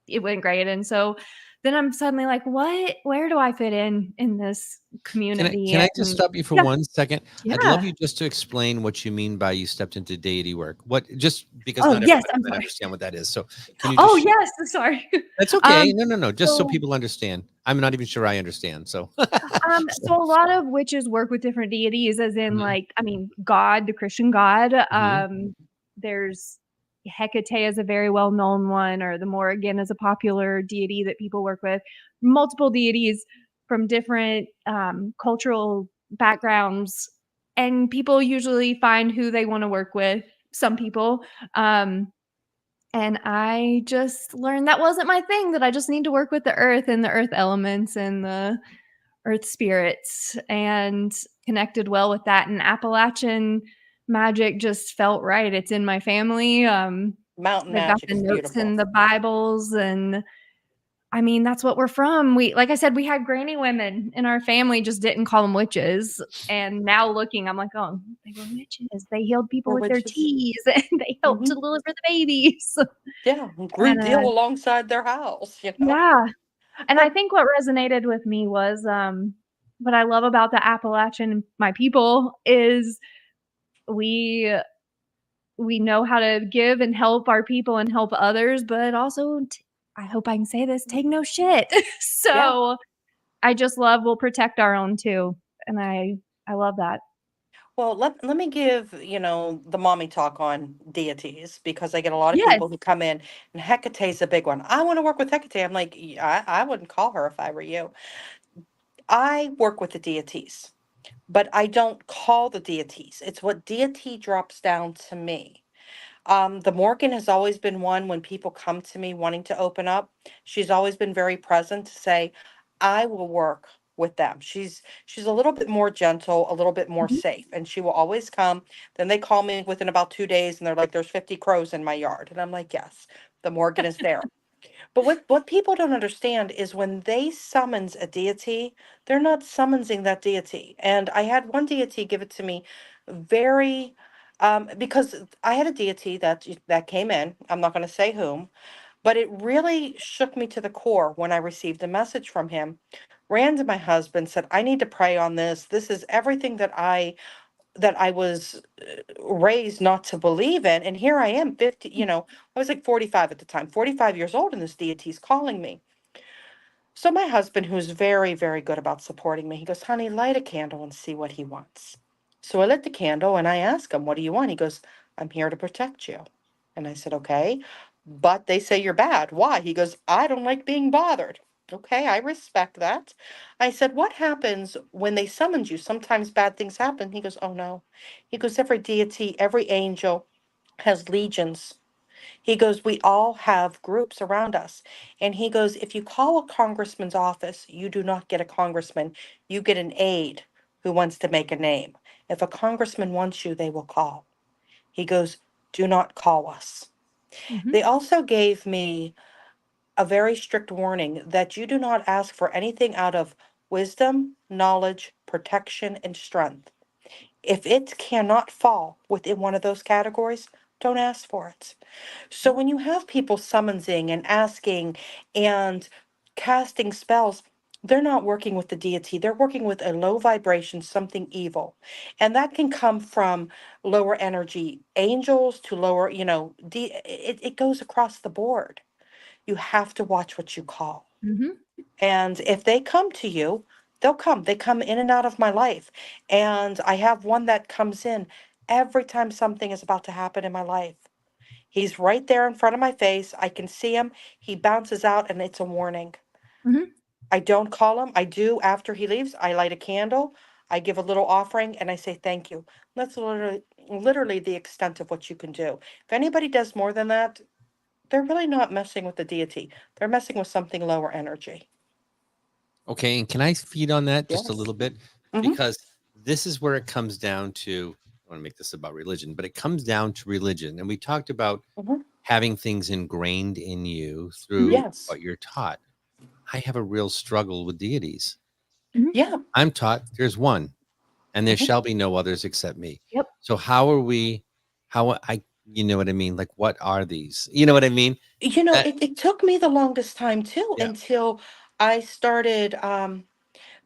it went great. And so then I'm suddenly like, where do I fit in this community? Can I just stop you for 1 second? Yeah. I'd love you just to explain what you mean by you stepped into deity work. What, just because not everybody might understand what that is. So can you yes, sorry. That's okay. No. Just so people understand. I'm not even sure I understand. So so a lot of witches work with different deities, as in God, the Christian God. There's Hecate is a very well-known one, or the Morrigan is a popular deity that people work with. Multiple deities from different cultural backgrounds, and people usually find who they want to work with. Some people, and I just learned that wasn't my thing, that I just need to work with the earth and the earth elements and the earth spirits, and connected well with that. And Appalachian magic just felt right. It's in my family. Mountain magic got the notes beautiful. in the Bibles, and I mean, that's what we're from. Like I said, we had granny women in our family, just didn't call them witches. And now looking, I'm like, oh, they were witches. They healed people with their teas and they helped to deliver the babies. Yeah, great deal alongside their house. Yeah. And I think what resonated with me was what I love about the Appalachian, my people, is we know how to give and help our people and help others, but also I hope I can say this, take no shit. So I just we'll protect our own too. And I love that. Well, let me give, the mommy talk on deities, because I get a lot of people who come in, and Hecate's a big one. I want to work with Hecate. I'm like, I wouldn't call her if I were you. I work with the deities, but I don't call the deities. It's what deity drops down to me. The Morgan has always been one when people come to me wanting to open up. She's always been very present to say, I will work with them. She's a little bit more gentle, a little bit more safe, and she will always come. Then they call me within about 2 days and they're like, there's 50 crows in my yard. And I'm like, yes, the Morgan is there. But what people don't understand is when they summons a deity, they're not summoning that deity. And I had one deity give it to me very, because I had a deity that came in. I'm not going to say whom, but it really shook me to the core when I received a message from him. Ran to my husband, said, I need to pray on this. This is everything that I was raised not to believe in. And here I am, 50, I was like 45 at the time, 45 years old, and this deity's calling me. So my husband, who's very, very good about supporting me, he goes, honey, light a candle and see what he wants. So I lit the candle and I asked him, what do you want? He goes, I'm here to protect you. And I said, okay, but they say you're bad. Why? He goes, I don't like being bothered. Okay, I respect that. I said, what happens when they summoned you? Sometimes bad things happen. He goes, oh no. He goes, every deity, every angel has legions. He goes, we all have groups around us. And he goes, if you call a congressman's office, you do not get a congressman. You get an aide who wants to make a name. If a congressman wants you, they will call. He goes, do not call us. Mhm. They also gave me a very strict warning that you do not ask for anything out of wisdom, knowledge, protection, and strength. If it cannot fall within one of those categories, don't ask for it. So when you have people summonsing and asking and casting spells, they're not working with the deity. They're working with a low vibration, something evil. And that can come from lower energy angels to lower, it goes across the board. You have to watch what you call. Mhm. And if they come to you, they'll come. They come in and out of my life. And I have one that comes in every time something is about to happen in my life. He's right there in front of my face. I can see him. He bounces out, and it's a warning. Mhm. I don't call him. I do after he leaves. I light a candle. I give a little offering, and I say thank you. That's literally the extent of what you can do. If anybody does more than that, they're really not messing with the deity. They're messing with something lower energy. Okay, and can I feed on that just a Yes. little bit? Mm-hmm. Because this is where it comes down to, I want to make this about religion, but it comes down to religion. And we talked about Mm-hmm. having things ingrained in you through Yes. what you're taught. I have a real struggle with deities. Mhm. Yeah. I'm taught there's one, and there Mhm. shall be no others except me. Yep. So you know what I mean? Like, what are these? You know what I mean? That, It took me the longest time too yeah. until I started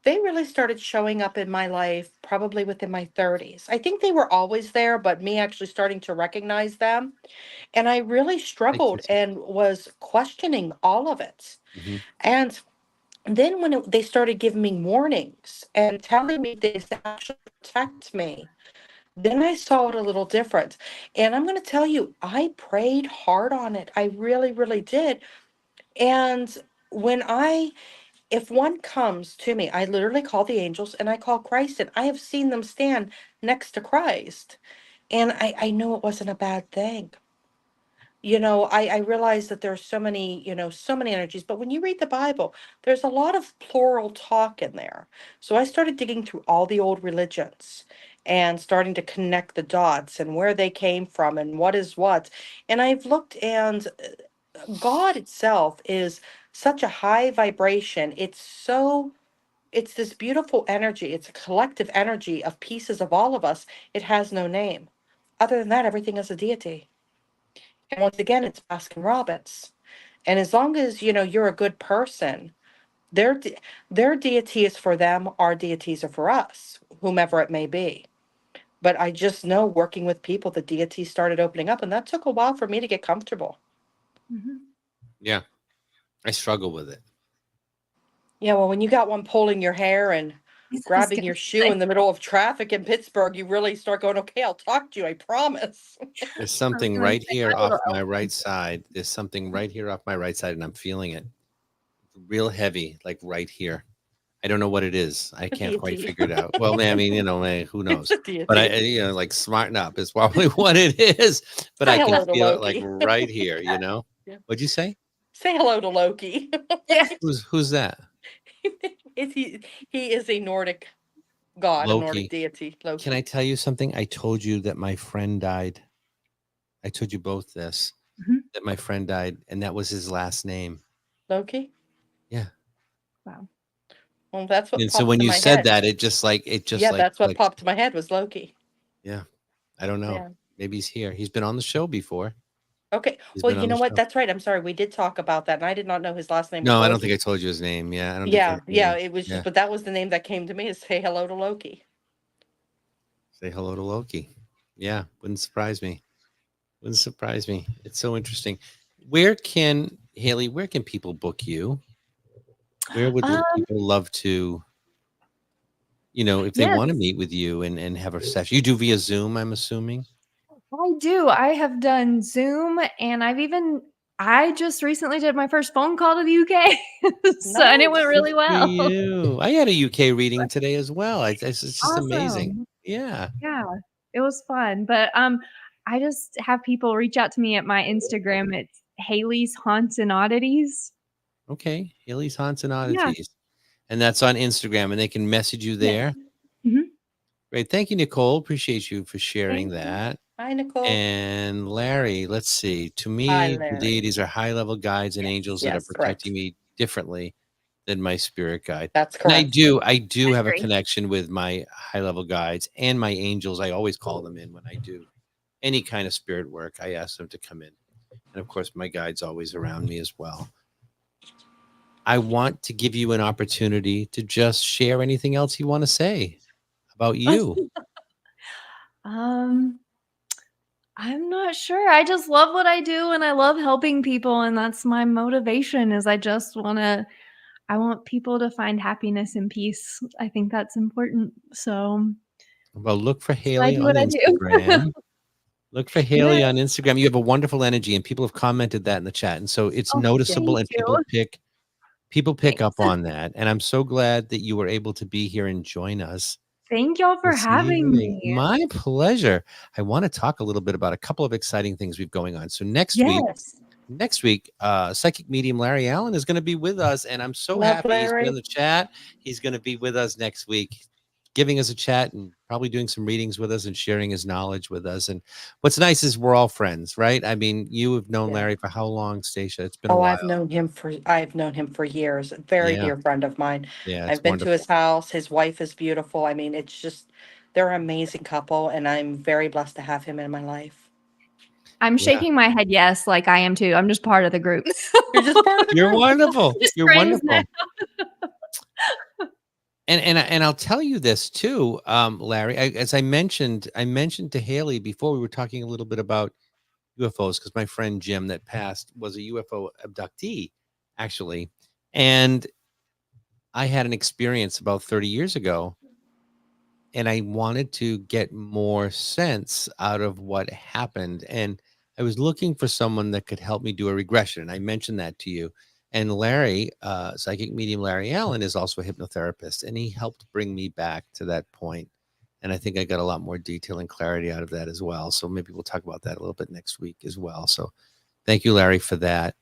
they really started showing up in my life probably within my 30s. I think they were always there, but me actually starting to recognize them. And I really Thank you. struggled and was questioning all of it. Mhm. And then when they started giving me warnings and telling me things to actually protect me, then I saw it a little different. And I'm going to tell you, I prayed hard on it. I really, really did. And when if one comes to me, I literally call the angels and I call Christ, and I have seen them stand next to Christ. And I know it wasn't a bad thing. I realize that there's so many energies, but when you read the Bible, there's a lot of plural talk in there. So I started digging through all the old religions and starting to connect the dots and where they came from and what is what. And I've looked, and God itself is such a high vibration. It's this beautiful energy. It's a collective energy of pieces of all of us. It has no name. Other than that, everything is a deity. And once again, it's Baskin Robbins. And as long as you're a good person, their deity is for them, our deities are for us, whomever it may be. But I just know working with people, the deities started opening up, and that took a while for me to get comfortable. Mhm. Yeah, I struggle with it. Yeah, well, when you got one pulling your hair and I was grabbing gonna your shoe say. in the middle of traffic in Pittsburgh, you really start going, okay, I'll talk to you, I promise. There's I was something gonna right say here my off little my elf. right side. There's something right here off my right side, and I'm feeling it real heavy, like right here. I don't know what it is. I A can't quite deity. figure it out. Well, I mean, who It's knows? a But deity. like smarten up is probably what it is. But Say I can hello to feel it like Loki. right here. Yeah. What'd you say? Say hello to Loki. Yeah. Who's that? Is he is a Nordic god, a Nordic Loki. deity, Can I Loki. tell you something? I told you that my friend died. I told you both this, Mhm. that my friend died, and that was his last name. Loki? Yeah. Wow. Well, that's what And so popped when in you my said head. that, it just Yeah, like that's what clicked. popped in my head was Loki. Yeah. I don't know. Yeah. Maybe he's here. He's been on the show before. Okay. He's Well, been you on know the what? show. That's right. I'm sorry. We did talk about that, and I did not know his last name was No, I don't think I Loki. told you his name. Yeah, I don't think I Yeah, told yeah. you. It was just, Yeah. but that was the name that came to me is say hello to Loki. Say hello to Loki. Yeah, wouldn't surprise me. Wouldn't surprise me. It's so interesting. Where can people book you? Where would Um, people love to, if they yes, want to meet with you and have a session? You do via Zoom, I'm assuming. I do. I have done Zoom, and I just recently did my first phone call to the UK. And it went Nice. really Good for well. you. I had a UK reading today as well. It's just amazing. Awesome. Yeah. Yeah, it was fun, but, I just have people reach out to me at my Instagram. It's Haley's Haunts and Oddities. Okay, Haley's Haunts and Yeah. Oddities. And that's on Instagram, and they can message you Yes. there. Mhm. Great. Thank you, Nicole. Appreciate you for sharing Thank you. that. Hi, Nicole. And Larry, let's see. To me, Hi, the Larry. deities are high-level guides and angels that are Yes, protecting correct. me differently than my spirit guide. That's And I correct. do I have a agree. connection with my high-level guides and my angels. I always call them in when I do any kind of spirit work. I ask them to come in. And of course, my guide's always around me as well. I want to give you an opportunity to just share anything else you want to say about you. I'm not sure. I just love what I do and I love helping people, and that's my motivation is I want people to find happiness and peace. I think that's important. So Well, look for I Haley do on what I do. Instagram. Look for Yeah. Haley on Instagram. You have a wonderful energy, and people have commented that in the chat, and so it's Oh, noticeable, thank and you. people pick up Thanks. on that. And I'm so glad that you were able to be here and join us Thank y'all for this having evening. me. My pleasure. I want to talk a little bit about a couple of exciting things we've going on. So next week, psychic medium Larry Allen is going to be with us, and I'm so Love happy he's been in Larry. the chat. He's going to be with us next week, giving us a chat and probably doing some readings with us and sharing his knowledge with us. And what's nice is we're all friends, right? I mean, you have known Yeah. Larry for how long, Stacia? It's been a Oh, while. I've known him for years. A very Yeah. dear friend of mine. Yeah, it's I've been to his wonderful. house. His wife is beautiful. I mean, it's just they're an amazing couple, and I'm very blessed to have him in my life. I'm Yeah. shaking my head yes, like I am too. I'm just part of the group. You're just part of the You're group. wonderful. Just You're friends now. wonderful. And I'll tell you this too, Larry. As I mentioned to Haley before, we were talking a little bit about UFOs because my friend Jim that passed was a UFO abductee, actually, and I had an experience about 30 years ago, and I wanted to get more sense out of what happened, and I was looking for someone that could help me do a regression. And I mentioned that to you. And Larry, psychic medium Larry Allen, is also a hypnotherapist, and he helped bring me back to that point. And I think I got a lot more detail and clarity out of that as well. So maybe we'll talk about that a little bit next week as well. So thank you, Larry, for that.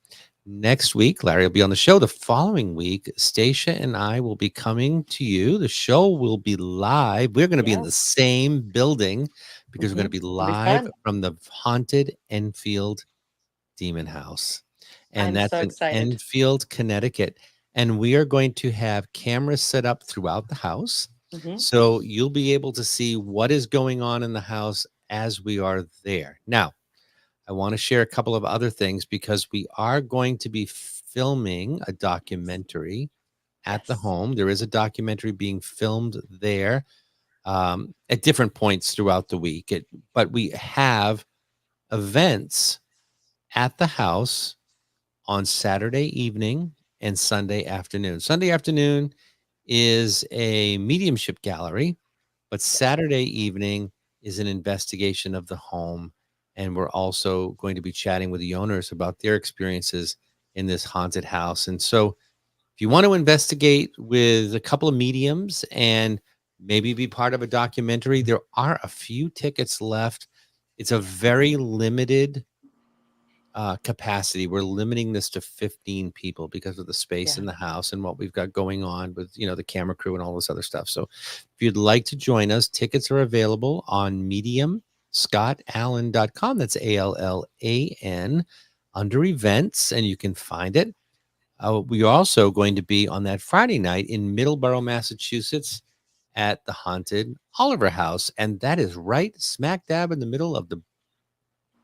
Next week, Larry will be on the show. The following week, Stacia and I will be coming to you. The show will be live. We're going to be in the Yes. same building because we're going to be It'll be live fun. from the haunted Enfield Demon House. And I'm that's so in excited. Enfield, Connecticut. And we are going to have cameras set up throughout the house. Mhm. So you'll be able to see what is going on in the house as we are there. Now, I want to share a couple of other things because we are going to be filming a documentary at the Yes. home. There is a documentary being filmed there at different points throughout the week. But we have events at the house on Saturday evening and Sunday afternoon. Sunday afternoon is a mediumship gallery, but Saturday evening is an investigation of the home. And we're also going to be chatting with the owners about their experiences in this haunted house. And so if you want to investigate with a couple of mediums and maybe be part of a documentary, there are a few tickets left. It's a very limited capacity. We're limiting this to 15 people because of the space Yeah. in the house and what we've got going on with, the camera crew and all this other stuff. So if you'd like to join us, tickets are available on mediumscottallen.com. That's ALLAN under events, and you can find it. We are also going to be on that Friday night in Middleborough, Massachusetts at the haunted Oliver House. And that is right smack dab in the middle of the, I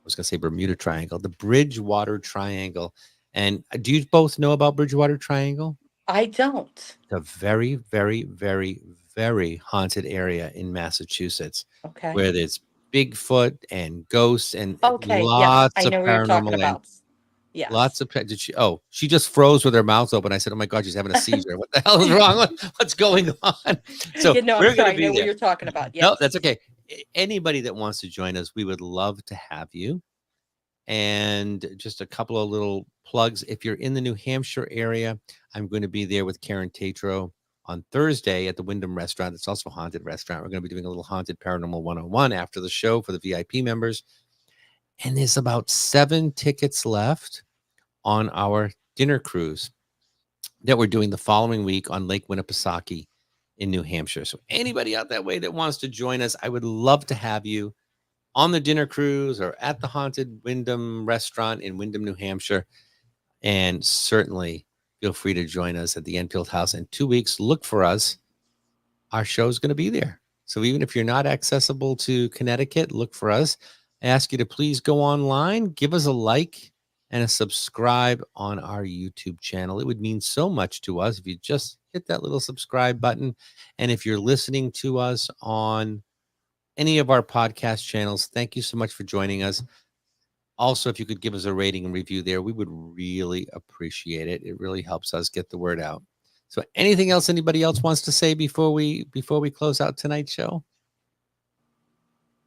was going to say Bermuda Triangle, the Bridgewater Triangle. And do you both know about Bridgewater Triangle? I don't. It's a very, very, very, very haunted area in Massachusetts Okay. where there's Bigfoot and ghosts and Okay. Yes. lots I of know what you're talking paranormal and about. Yes. lots of. Did she? Oh, she just froze with her mouth open. I said, "Oh my God, she's having a seizure. What the hell is wrong? What's going on?" So Yeah, no, I'm we're going sorry. to I be know what there. you're talking about. No, Yes. that's okay. Anybody that wants to join us, we would love to have you. And just a couple of little plugs. If you're in the New Hampshire area, I'm going to be there with Karen Tatro on Thursday at the Wyndham Restaurant. It's also a haunted restaurant. We're going to be doing a little haunted paranormal 101 after the show for the VIP members. And there's about 7 tickets left on our dinner cruise that we're doing the following week on Lake Winnipesaukee in New Hampshire. So anybody out that way that wants to join us, I would love to have you on the dinner cruise or at the Haunted Wyndham restaurant in Wyndham, New Hampshire. And certainly feel free to join us at the Enfield House in 2 weeks. Look for us. Our show's going to be there. So even if you're not accessible to Connecticut, look for us. I ask you to please go online, give us a like and a subscribe on our YouTube channel. It would mean so much to us if you just hit that little subscribe button. And if you're listening to us on any of our podcast channels, thank you so much for joining us. Also, if you could give us a rating and review there, we would really appreciate it. It really helps us get the word out. So anything else anybody else wants to say before we close out tonight's show?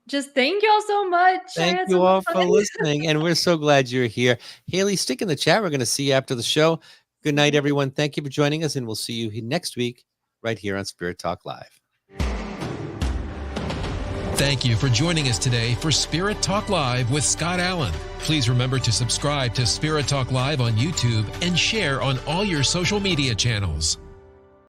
Just thank y'all so much. Thank you all for listening, and we're so glad you're here. Haley, stick in the chat. We're going to see you after the show. Good night, everyone. Thank you for joining us, and we'll see you next week right here on Spirit Talk Live. Thank you for joining us today for Spirit Talk Live with Scott Allen. Please remember to subscribe to Spirit Talk Live on YouTube and share on all your social media channels.